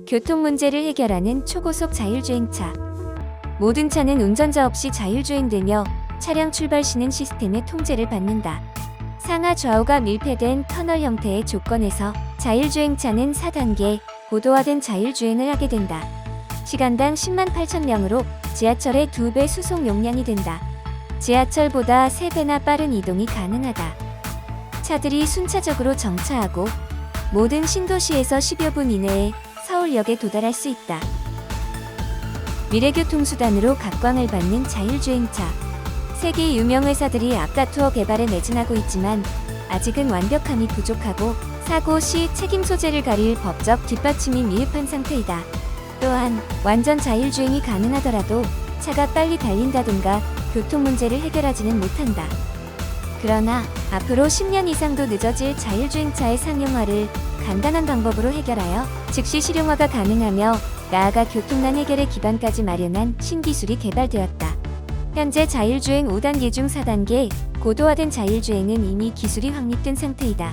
교통 문제를 해결하는 초고속 자율주행차. 모든 차는 운전자 없이 자율주행되며 차량 출발 시는 시스템의 통제를 받는다. 상하 좌우가 밀폐된 터널 형태의 조건에서 자율주행차는 4단계 고도화된 자율주행을 하게 된다. 시간당 10만 8천 명으로 지하철의 2배 수송 용량이 된다. 지하철보다 3배나 빠른 이동이 가능하다. 차들이 순차적으로 정차하고 모든 신도시에서 10여 분 이내에 서울역에 도달할 수 있다. 미래교통수단으로 각광을 받는 자율주행차. 세계 유명 회사들이 앞다투어 개발에 매진하고 있지만 아직은 완벽함이 부족하고 사고 시 책임 소재를 가릴 법적 뒷받침이 미흡한 상태이다. 또한 완전 자율주행이 가능하더라도 차가 빨리 달린다든가 교통 문제를 해결하지는 못한다. 그러나 앞으로 10년 이상도 늦어질 자율주행차의 상용화를 간단한 방법으로 해결하여 즉시 실용화가 가능하며 나아가 교통난 해결의 기반까지 마련한 신기술이 개발되었다. 현재 자율주행 5단계 중 4단계 고도화된 자율주행은 이미 기술이 확립된 상태이다.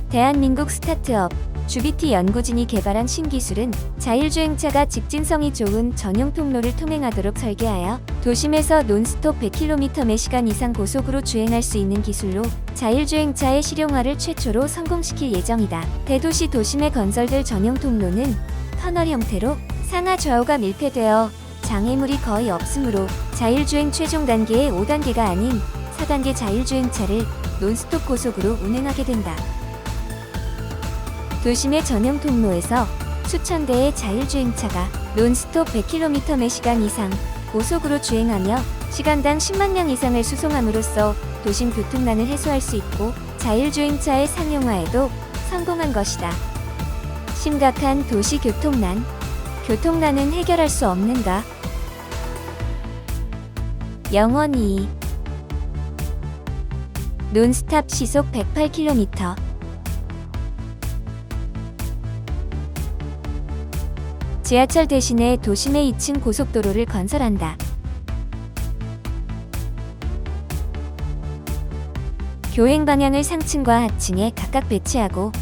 대한민국 스타트업 주비티 연구진이 개발한 신기술은 자율주행차가 직진성이 좋은 전용 통로를 통행하도록 설계하여 도심에서 논스톱 100km/시간 이상 고속으로 주행할 수 있는 기술로 자율주행차의 실용화를 최초로 성공시킬 예정이다. 대도시 도심에 건설될 전용 통로는 터널 형태로 상하 좌우가 밀폐되어 장애물이 거의 없으므로 자율주행 최종 단계의 5단계가 아닌 4단계 자율주행차를 논스톱 고속으로 운행하게 된다. 도심의 전용 통로에서 수천 대의 자율주행차가 논스톱 100km/시간 이상 고속으로 주행하며 시간당 10만 명 이상을 수송함으로써 도심 교통난을 해소할 수 있고 자율주행차의 상용화에도 성공한 것이다. 심각한 도시 교통난. 교통난은 해결할 수 없는가? 영원히. 논스탑 시속 108km. 지하철 대신에 도심의 2층 고속도로를 건설한다. 교행 방향을 상층과 하층에 각각 배치하고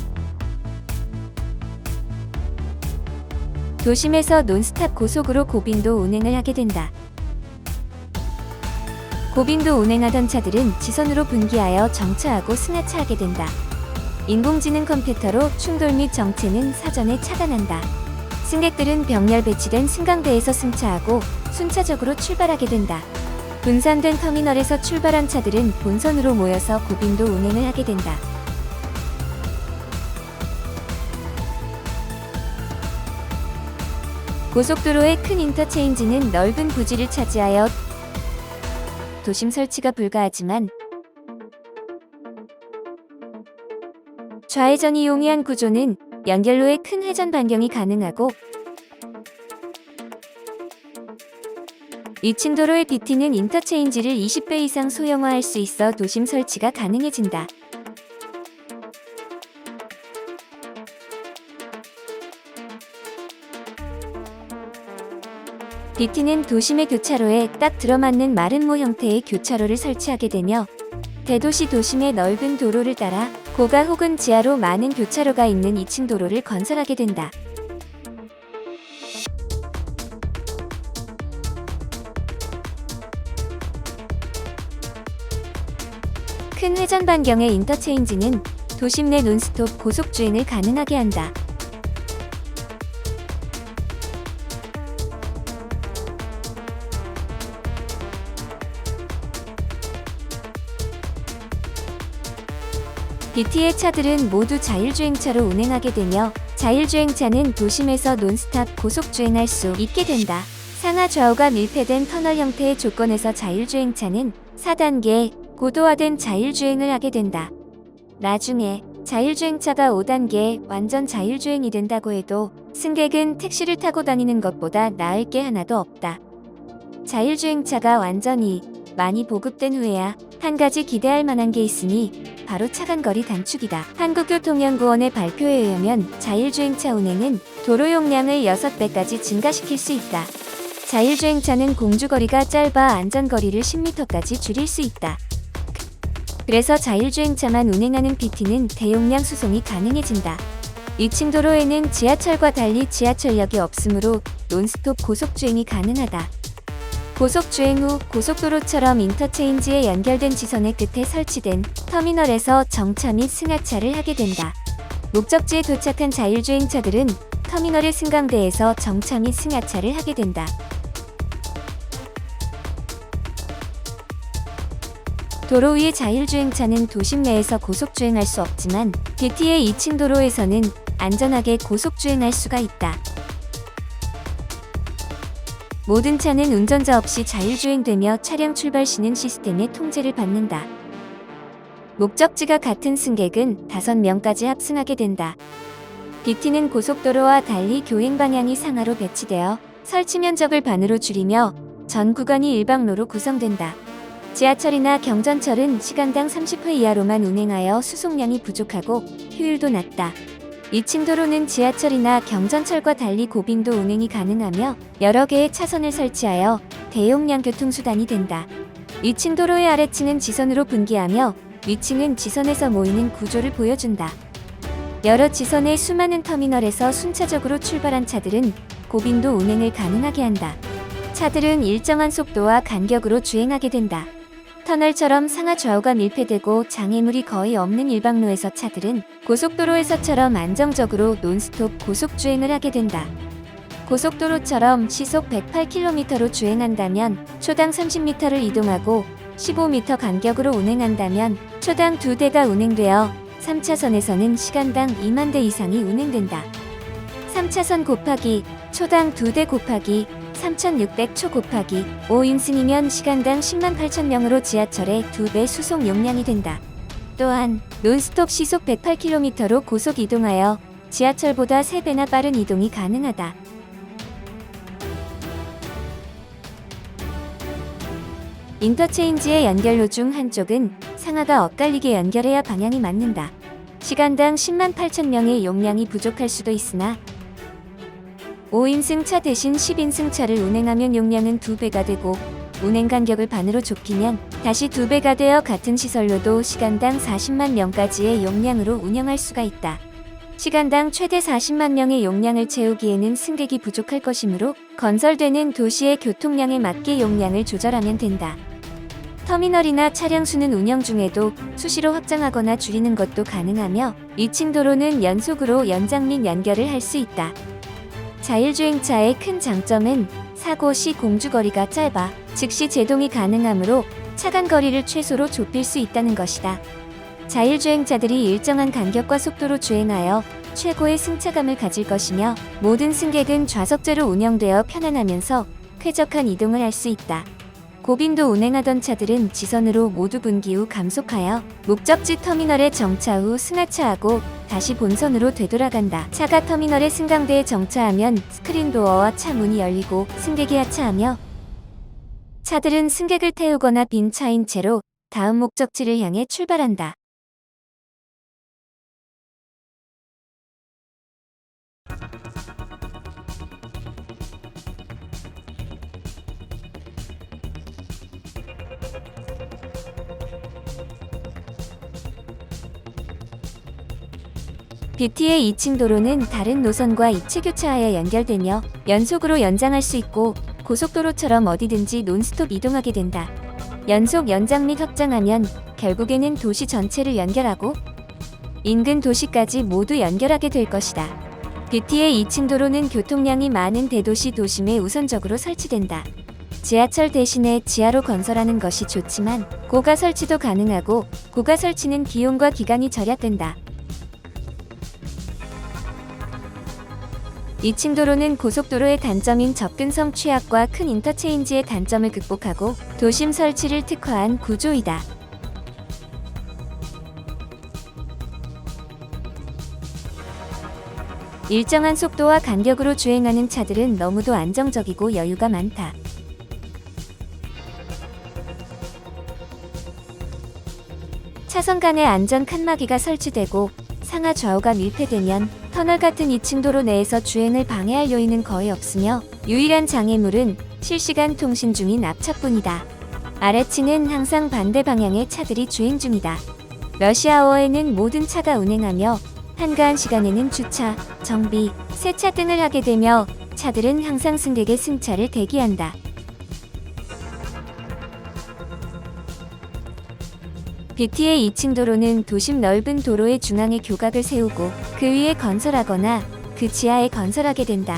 도심에서 논스탑 고속으로 고빈도 운행을 하게 된다. 고빈도 운행하던 차들은 지선으로 분기하여 정차하고 승하차하게 된다. 인공지능 컴퓨터로 충돌 및 정체는 사전에 차단한다. 승객들은 병렬 배치된 승강대에서 승차하고 순차적으로 출발하게 된다. 분산된 터미널에서 출발한 차들은 본선으로 모여서 고빈도 운행을 하게 된다. 고속도로의 큰 인터체인지는 넓은 부지를 차지하여 도심 설치가 불가하지만 좌회전이 용이한 구조는 연결로의 큰 회전 반경이 가능하고 2층 도로의 BT는 인터체인지를 20배 이상 소형화할 수 있어 도심 설치가 가능해진다. BT는 도심의 교차로에 딱 들어맞는 마름모 형태의 교차로를 설치하게 되며 대도시 도심의 넓은 도로를 따라 고가 혹은 지하로 많은 교차로가 있는 2층 도로를 건설하게 된다. 큰 회전 반경의 인터체인지는 도심 내 논스톱 고속 주행을 가능하게 한다. BT의 차들은 모두 자율주행차로 운행하게 되며 자율주행차는 도심에서 논스탑 고속 주행할 수 있게 된다. 상하 좌우가 밀폐된 터널 형태의 조건에서 자율주행차는 4단계 고도화된 자율주행을 하게 된다. 나중에 자율주행차가 5단계 완전 자율주행이 된다고 해도 승객은 택시를 타고 다니는 것보다 나을 게 하나도 없다. 자율주행차가 완전히 많이 보급된 후에야 한 가지 기대할 만한 게 있으니 바로 차간거리 단축이다. 한국교통연구원의 발표에 의하면 자율주행차 운행은 도로 용량을 6배까지 증가시킬 수 있다. 자율주행차는 공주거리가 짧아 안전거리를 10m까지 줄일 수 있다. 그래서 자율주행차만 운행하는 BT는 대용량 수송이 가능해진다. 2층 도로에는 지하철과 달리 지하철역이 없으므로 논스톱 고속주행이 가능하다. 고속주행 후 고속도로처럼 인터체인지에 연결된 지선의 끝에 설치된 터미널에서 정차 및 승하차를 하게 된다. 목적지에 도착한 자율주행차들은 터미널의 승강대에서 정차 및 승하차를 하게 된다. 도로 위의 자율주행차는 도심 내에서 고속주행할 수 없지만 BT의 2층 도로에서는 안전하게 고속주행할 수가 있다. 모든 차는 운전자 없이 자율주행되며 차량 출발 시는 시스템의 통제를 받는다. 목적지가 같은 승객은 5명까지 합승하게 된다. BT는 고속도로와 달리 교행 방향이 상하로 배치되어 설치 면적을 반으로 줄이며 전 구간이 일방로로 구성된다. 지하철이나 경전철은 시간당 30회 이하로만 운행하여 수송량이 부족하고 효율도 낮다. 2층 도로는 지하철이나 경전철과 달리 고빈도 운행이 가능하며 여러 개의 차선을 설치하여 대용량 교통수단이 된다. 2층 도로의 아래층은 지선으로 분기하며 위층은 지선에서 모이는 구조를 보여준다. 여러 지선의 수많은 터미널에서 순차적으로 출발한 차들은 고빈도 운행을 가능하게 한다. 차들은 일정한 속도와 간격으로 주행하게 된다. 터널처럼 상하 좌우가 밀폐되고 장애물이 거의 없는 일방로에서 차들은 고속도로에서처럼 안정적으로 논스톱 고속주행을 하게 된다. 고속도로처럼 시속 108km로 주행한다면 초당 30m를 이동하고 15m 간격으로 운행한다면 초당 2대가 운행되어 3차선에서는 시간당 2만 대 이상이 운행된다. 3차선 곱하기 초당 2대 곱하기 3600초 곱하기 5인승이면 시간당 10만 8천 명으로 지하철의 2배 수송 용량이 된다. 또한 논스톱 시속 108km로 고속 이동하여 지하철보다 3배나 빠른 이동이 가능하다. 인터체인지의 연결로 중 한쪽은 상하가 엇갈리게 연결해야 방향이 맞는다. 시간당 10만 8천 명의 용량이 부족할 수도 있으나 5인승 차 대신 10인승 차를 운행하면 용량은 2배가 되고 운행 간격을 반으로 좁히면 다시 2배가 되어 같은 시설로도 시간당 40만 명까지의 용량으로 운영할 수가 있다. 시간당 최대 40만 명의 용량을 채우기에는 승객이 부족할 것이므로 건설되는 도시의 교통량에 맞게 용량을 조절하면 된다. 터미널이나 차량 수는 운영 중에도 수시로 확장하거나 줄이는 것도 가능하며 2층 도로는 연속으로 연장 및 연결을 할 수 있다. 자율주행차의 큰 장점은 사고 시 공주거리가 짧아 즉시 제동이 가능하므로 차간 거리를 최소로 좁힐 수 있다는 것이다. 자율주행차들이 일정한 간격과 속도로 주행하여 최고의 승차감을 가질 것이며 모든 승객은 좌석제로 운영되어 편안하면서 쾌적한 이동을 할 수 있다. 고빈도 운행하던 차들은 지선으로 모두 분기 후 감속하여 목적지 터미널에 정차 후 승하차하고 다시 본선으로 되돌아간다. 차가 터미널의 승강대에 정차하면 스크린 도어와 차 문이 열리고 승객이 하차하며 차들은 승객을 태우거나 빈 차인 채로 다음 목적지를 향해 출발한다. BT의 2층 도로는 다른 노선과 입체 교차하여 연결되며 연속으로 연장할 수 있고 고속도로처럼 어디든지 논스톱 이동하게 된다. 연속 연장 및 확장하면 결국에는 도시 전체를 연결하고 인근 도시까지 모두 연결하게 될 것이다. BT의 2층 도로는 교통량이 많은 대도시 도심에 우선적으로 설치된다. 지하철 대신에 지하로 건설하는 것이 좋지만 고가 설치도 가능하고 고가 설치는 비용과 기간이 절약된다. 2층 도로는 고속도로의 단점인 접근성 취약과 큰 인터체인지의 단점을 극복하고 도심 설치를 특화한 구조이다. 일정한 속도와 간격으로 주행하는 차들은 너무도 안정적이고 여유가 많다. 차선 간에 안전 칸막이가 설치되고 상하 좌우가 밀폐되면 터널 같은 2층 도로 내에서 주행을 방해할 요인은 거의 없으며 유일한 장애물은 실시간 통신 중인 앞차뿐이다. 아래층은 항상 반대 방향의 차들이 주행 중이다. 러시아워에는 모든 차가 운행하며 한가한 시간에는 주차, 정비, 세차 등을 하게 되며 차들은 항상 승객의 승차를 대기한다. 뷰티의 2층 도로는 도심 넓은 도로의 중앙에 교각을 세우고 그 위에 건설하거나 그 지하에 건설하게 된다.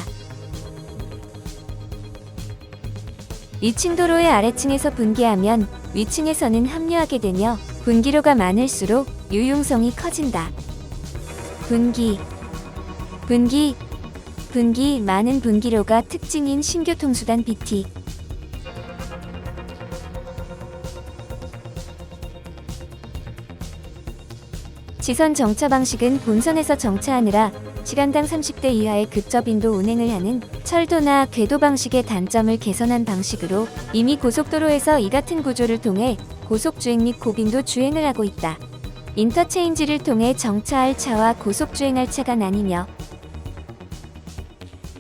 2층 도로의 아래층에서 분기하면 위층에서는 합류하게 되며 분기로가 많을수록 유용성이 커진다. 분기, 많은 분기로가 특징인 신교통수단 뷰티. 지선 정차 방식은 본선에서 정차하느라 시간당 30대 이하의 급저빈도 운행을 하는 철도나 궤도 방식의 단점을 개선한 방식으로 이미 고속도로에서 이 같은 구조를 통해 고속주행 및 고빈도 주행을 하고 있다. 인터체인지를 통해 정차할 차와 고속주행할 차가 나뉘며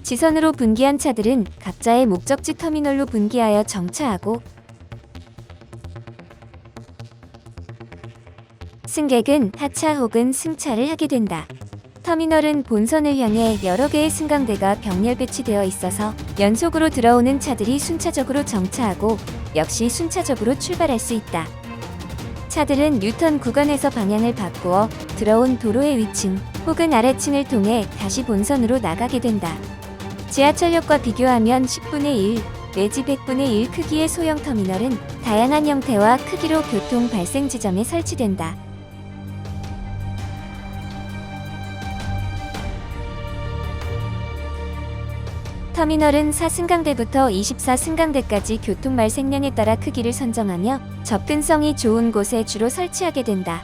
지선으로 분기한 차들은 각자의 목적지 터미널로 분기하여 정차하고 승객은 하차 혹은 승차를 하게 된다. 터미널은 본선을 향해 여러 개의 승강대가 병렬 배치되어 있어서 연속으로 들어오는 차들이 순차적으로 정차하고 역시 순차적으로 출발할 수 있다. 차들은 뉴턴 구간에서 방향을 바꾸어 들어온 도로의 위층 혹은 아래층을 통해 다시 본선으로 나가게 된다. 지하철역과 비교하면 10분의 1 내지 100분의 1 크기의 소형 터미널은 다양한 형태와 크기로 교통 발생 지점에 설치된다. 터미널은 4승강대부터 24승강대까지 교통 발생량에 따라 크기를 선정하며 접근성이 좋은 곳에 주로 설치하게 된다.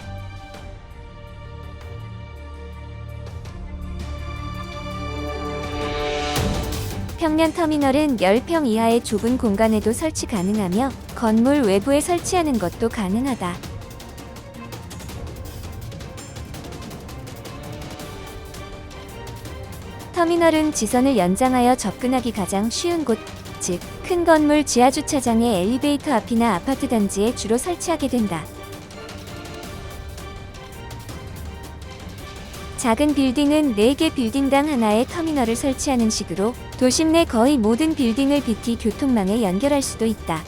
평면 터미널은 10평 이하의 좁은 공간에도 설치 가능하며 건물 외부에 설치하는 것도 가능하다. 터미널은 지선을 연장하여 접근하기 가장 쉬운 곳, 즉 큰 건물 지하주차장의 엘리베이터 앞이나 아파트 단지에 주로 설치하게 된다. 작은 빌딩은 4개 빌딩당 하나의 터미널을 설치하는 식으로 도심 내 거의 모든 빌딩을 뷰티 교통망에 연결할 수도 있다.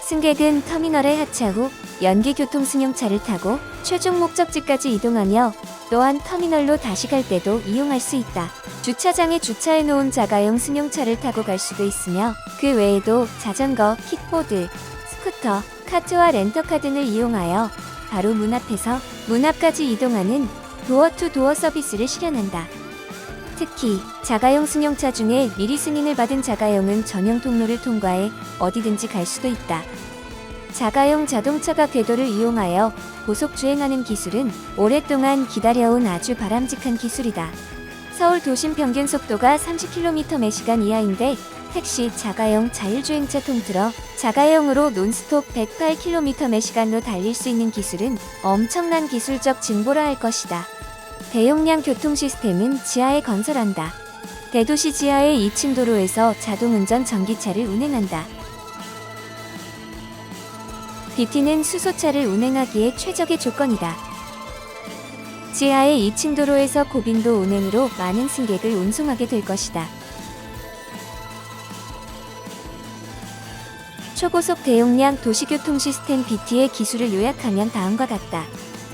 승객은 터미널에 하차 후 연계교통 승용차를 타고 최종 목적지까지 이동하며 또한 터미널로 다시 갈 때도 이용할 수 있다. 주차장에 주차해 놓은 자가용 승용차를 타고 갈 수도 있으며 그 외에도 자전거, 킥보드, 스쿠터, 카트와 렌터카 등을 이용하여 바로 문 앞에서 문 앞까지 이동하는 도어-투-도어 서비스를 실현한다. 특히 자가용 승용차 중에 미리 승인을 받은 자가용은 전용 통로를 통과해 어디든지 갈 수도 있다. 자가용 자동차가 궤도를 이용하여 고속 주행하는 기술은 오랫동안 기다려온 아주 바람직한 기술이다. 서울 도심 평균 속도가 30km/시간 이하인데 택시, 자가용, 자율주행차 통틀어 자가용으로 논스톱 108km/시간로 달릴 수 있는 기술은 엄청난 기술적 진보라 할 것이다. 대용량 교통 시스템은 지하에 건설한다. 대도시 지하의 2층 도로에서 자동운전 전기차를 운행한다. 뷰티는 수소차를 운행하기에 최적의 조건이다. 지하의 2층 도로에서 고빈도 운행으로 많은 승객을 운송하게 될 것이다. 초고속 대용량 도시교통 시스템 뷰티의 기술을 요약하면 다음과 같다.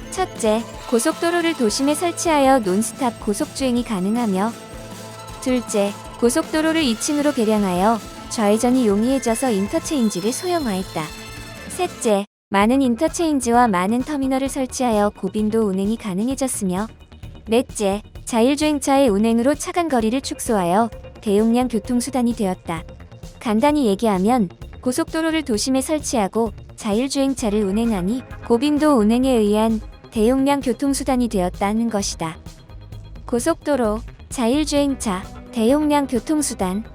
첫째, 고속도로를 도심에 설치하여 논스탑 고속주행이 가능하며 둘째, 고속도로를 2층으로 개량하여 좌회전이 용이해져서 인터체인지를 소형화했다. 셋째, 많은 인터체인지와 많은 터미널을 설치하여 고빈도 운행이 가능해졌으며 넷째, 자율주행차의 운행으로 차간 거리를 축소하여 대용량 교통수단이 되었다. 간단히 얘기하면 고속도로를 도심에 설치하고 자율주행차를 운행하니 고빈도 운행에 의한 대용량 교통수단이 되었다는 것이다. 고속도로, 자율주행차, 대용량 교통수단.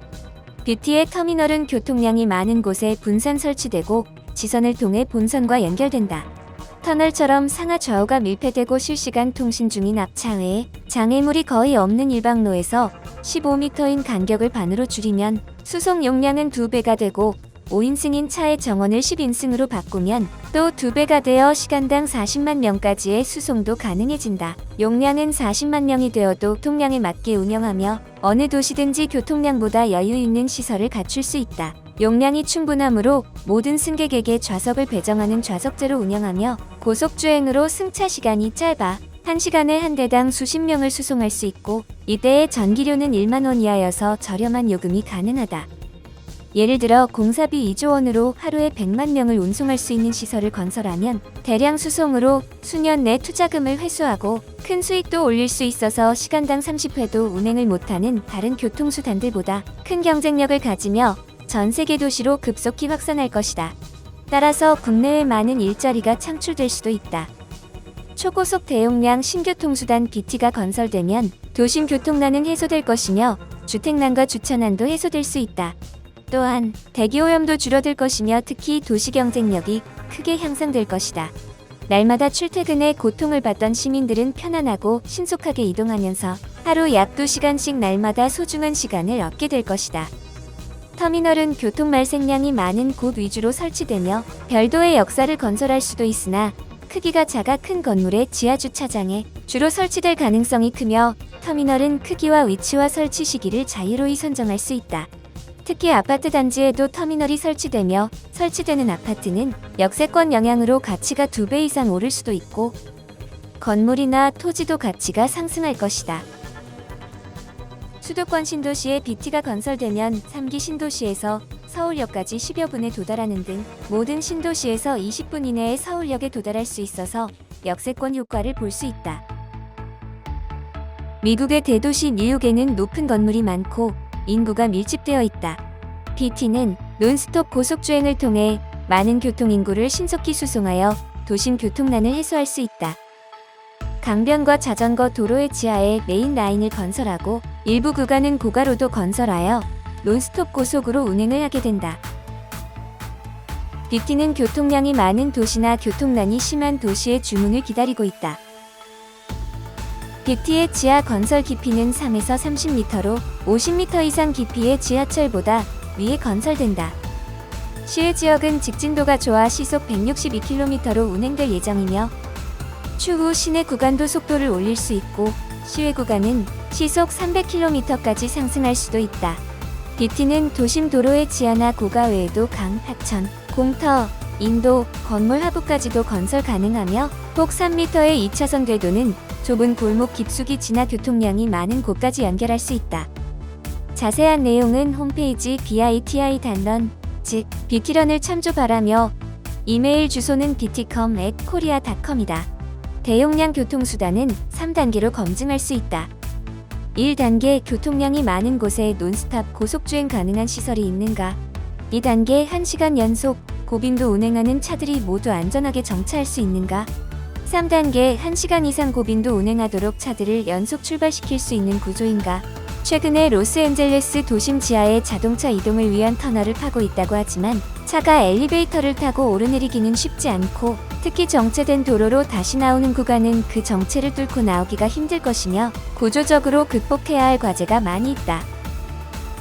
뷰티의 터미널은 교통량이 많은 곳에 분산 설치되고 지선을 통해 본선과 연결된다. 터널처럼 상하 좌우가 밀폐되고 실시간 통신 중인 앞차 외에 장애물이 거의 없는 일방로에서 15m인 간격을 반으로 줄이면 수송 용량은 2배가 되고 5인승인 차의 정원을 10인승으로 바꾸면 또 2배가 되어 시간당 40만 명까지의 수송도 가능해진다. 용량은 40만 명이 되어도 교통량에 맞게 운영하며 어느 도시든지 교통량보다 여유 있는 시설을 갖출 수 있다. 용량이 충분하므로 모든 승객에게 좌석을 배정하는 좌석제로 운영하며 고속주행으로 승차 시간이 짧아 1시간에 한 대당 수십 명을 수송할 수 있고 이때의 전기료는 1만 원 이하여서 저렴한 요금이 가능하다. 예를 들어 공사비 2조 원으로 하루에 100만 명을 운송할 수 있는 시설을 건설하면 대량 수송으로 수년 내 투자금을 회수하고 큰 수익도 올릴 수 있어서 시간당 30회도 운행을 못하는 다른 교통수단들보다 큰 경쟁력을 가지며 전 세계 도시로 급속히 확산할 것이다. 따라서 국내에 많은 일자리가 창출될 수도 있다. 초고속 대용량 신교통수단 BT가 건설되면 도심 교통난은 해소될 것이며 주택난과 주차난도 해소될 수 있다. 또한 대기오염도 줄어들 것이며 특히 도시 경쟁력이 크게 향상될 것이다. 날마다 출퇴근에 고통을 받던 시민들은 편안하고 신속하게 이동하면서 하루 약 2시간씩 날마다 소중한 시간을 얻게 될 것이다. 터미널은 교통 말색량이 많은 곳 위주로 설치되며 별도의 역사를 건설할 수도 있으나 크기가 작아 큰 건물의 지하 주차장에 주로 설치될 가능성이 크며 터미널은 크기와 위치와 설치 시기를 자유로이 선정할 수 있다. 특히 아파트 단지에도 터미널이 설치되며 설치되는 아파트는 역세권 영향으로 가치가 2배 이상 오를 수도 있고 건물이나 토지도 가치가 상승할 것이다. 수도권 신도시에 BT가 건설되면 3기 신도시에서 서울역까지 10여 분에 도달하는 등 모든 신도시에서 20분 이내에 서울역에 도달할 수 있어서 역세권 효과를 볼 수 있다. 미국의 대도시 뉴욕에는 높은 건물이 많고 인구가 밀집되어 있다. BT는 논스톱 고속주행을 통해 많은 교통인구를 신속히 수송하여 도심 교통난을 해소할 수 있다. 강변과 자전거 도로의 지하에 메인 라인을 건설하고 일부 구간은 고가로도 건설하여 논스톱 고속으로 운행을 하게 된다. BT는 교통량이 많은 도시나 교통난이 심한 도시의 주문을 기다리고 있다. BT의 지하 건설 깊이는 3에서 30m로 50m 이상 깊이의 지하철보다 위에 건설된다. 시외 지역은 직진도가 좋아 시속 162km로 운행될 예정이며 추후 시내 구간도 속도를 올릴 수 있고 시외 구간은 시속 300km까지 상승할 수도 있다. BT는 도심 도로의 지하나 고가 외에도 강, 하천, 공터, 인도, 건물 하부까지도 건설 가능하며 폭 3m의 2차선 궤도는 좁은 골목 깊숙이 지나 교통량이 많은 곳까지 연결할 수 있다. 자세한 내용은 홈페이지 BITI.run, 즉 BT런을 참조 바라며 이메일 주소는 btcom@korea.com이다. 대용량 교통수단은 3단계로 검증할 수 있다. 1단계 교통량이 많은 곳에 논스톱 고속주행 가능한 시설이 있는가? 2단계 1시간 연속 고빈도 운행하는 차들이 모두 안전하게 정차할 수 있는가? 3단계 1시간 이상 고빈도 운행하도록 차들을 연속 출발시킬 수 있는 구조인가? 최근에 로스앤젤레스 도심 지하에 자동차 이동을 위한 터널을 파고 있다고 하지만 차가 엘리베이터를 타고 오르내리기는 쉽지 않고 특히 정체된 도로로 다시 나오는 구간은 그 정체를 뚫고 나오기가 힘들 것이며 구조적으로 극복해야 할 과제가 많이 있다.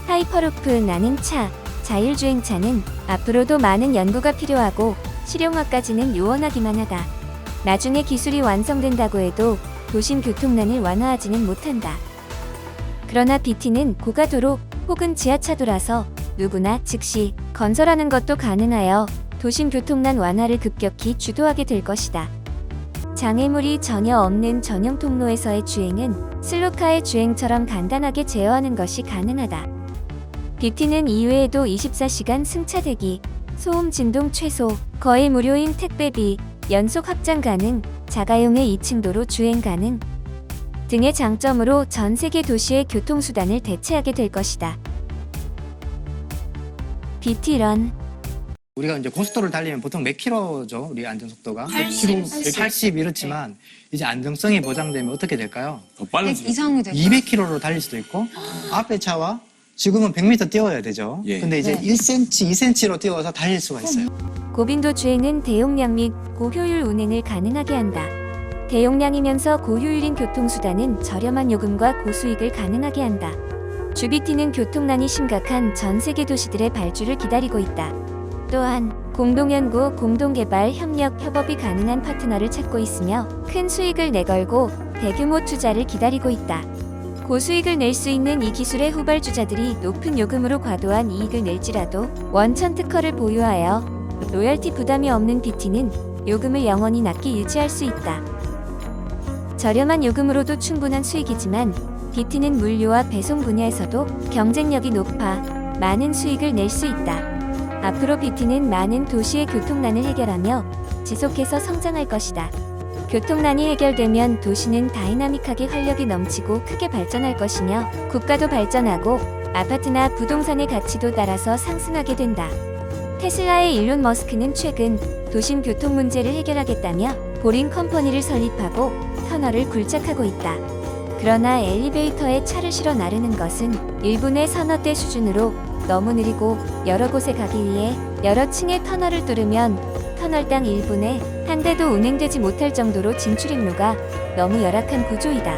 하이퍼루프 나는 차, 자율주행차는 앞으로도 많은 연구가 필요하고 실용화까지는 요원하기만 하다. 나중에 기술이 완성된다고 해도 도심 교통난을 완화하지는 못한다. 그러나 BT는 고가도로 혹은 지하차도라서 누구나 즉시 건설하는 것도 가능하여 도심 교통난 완화를 급격히 주도하게 될 것이다. 장애물이 전혀 없는 전용 통로에서의 주행은 슬로카의 주행처럼 간단하게 제어하는 것이 가능하다. BT는 이외에도 24시간 승차 대기, 소음 진동 최소, 거의 무료인 택배비, 연속 확장 가능, 자가용의 2층 도로 주행 가능 등의 장점으로 전 세계 도시의 교통수단을 대체하게 될 것이다. BT런 우리가 이제 고속도로를 달리면 보통 몇 킬로죠? 우리 안전속도가 80. 80 이렇지만 이제 안정성이 보장되면 어떻게 될까요? 더 빨라질 100 이상이 될까요? 200km로 달릴 수도 있고 앞에 차와 지금은 100m 띄워야 되죠. 예. 근데 이제 네. 1cm, 2cm로 띄워서 달릴 수가 있어요. 고빈도 주행은 대용량 및 고효율 운행을 가능하게 한다. 대용량이면서 고효율인 교통수단은 저렴한 요금과 고수익을 가능하게 한다. 주BT는 교통난이 심각한 전 세계 도시들의 발주를 기다리고 있다. 또한 공동연구, 공동개발, 협력, 협업이 가능한 파트너를 찾고 있으며 큰 수익을 내걸고 대규모 투자를 기다리고 있다. 고수익을 낼 수 있는 이 기술의 후발주자들이 높은 요금으로 과도한 이익을 낼지라도 원천 특허를 보유하여 로열티 부담이 없는 BT는 요금을 영원히 낮게 유지할 수 있다. 저렴한 요금으로도 충분한 수익이지만 BT는 물류와 배송 분야에서도 경쟁력이 높아 많은 수익을 낼 수 있다. 앞으로 BT는 많은 도시의 교통난을 해결하며 지속해서 성장할 것이다. 교통난이 해결되면 도시는 다이나믹하게 활력이 넘치고 크게 발전할 것이며 국가도 발전하고 아파트나 부동산의 가치도 따라서 상승하게 된다. 테슬라의 일론 머스크는 최근 도심 교통 문제를 해결하겠다며 보링 컴퍼니를 설립하고 터널을 굴착하고 있다. 그러나 엘리베이터에 차를 실어 나르는 것은 일본의 서너 대 수준으로 너무 느리고 여러 곳에 가기 위해 여러 층의 터널을 뚫으면 터널당 1분에 한 대도 운행되지 못할 정도로 진출입로가 너무 열악한 구조이다.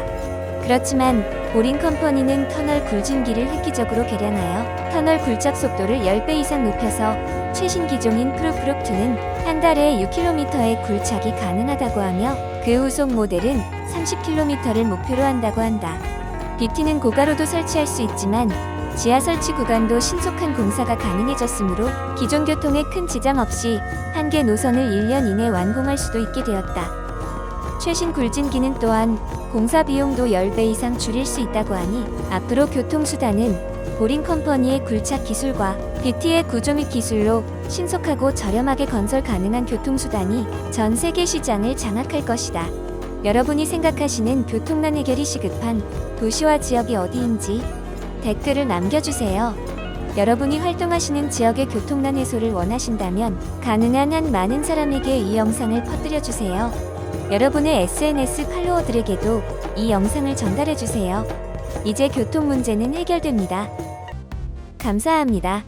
그렇지만 보링 컴퍼니는 터널 굴짐기를 획기적으로 개량하여 터널 굴착 속도를 10배 이상 높여서 최신 기종인 프로프롭2는 한 달에 6km의 굴착이 가능하다고 하며 그 후속 모델은 30km를 목표로 한다고 한다. BT는 고가로도 설치할 수 있지만 지하 설치 구간도 신속한 공사가 가능해졌으므로 기존 교통에 큰 지장 없이 한 개 노선을 1년 이내 완공할 수도 있게 되었다. 최신 굴짐기는 또한 공사 비용도 10배 이상 줄일 수 있다고 하니 앞으로 교통수단은 보링 컴퍼니의 굴착 기술과 BT의 구조 및 기술로 신속하고 저렴하게 건설 가능한 교통수단이 전 세계 시장을 장악할 것이다. 여러분이 생각하시는 교통난 해결이 시급한 도시와 지역이 어디인지 댓글을 남겨주세요. 여러분이 활동하시는 지역의 교통난 해소를 원하신다면 가능한 한 많은 사람에게 이 영상을 퍼뜨려주세요. 여러분의 SNS 팔로워들에게도 이 영상을 전달해주세요. 이제 교통 문제는 해결됩니다. 감사합니다.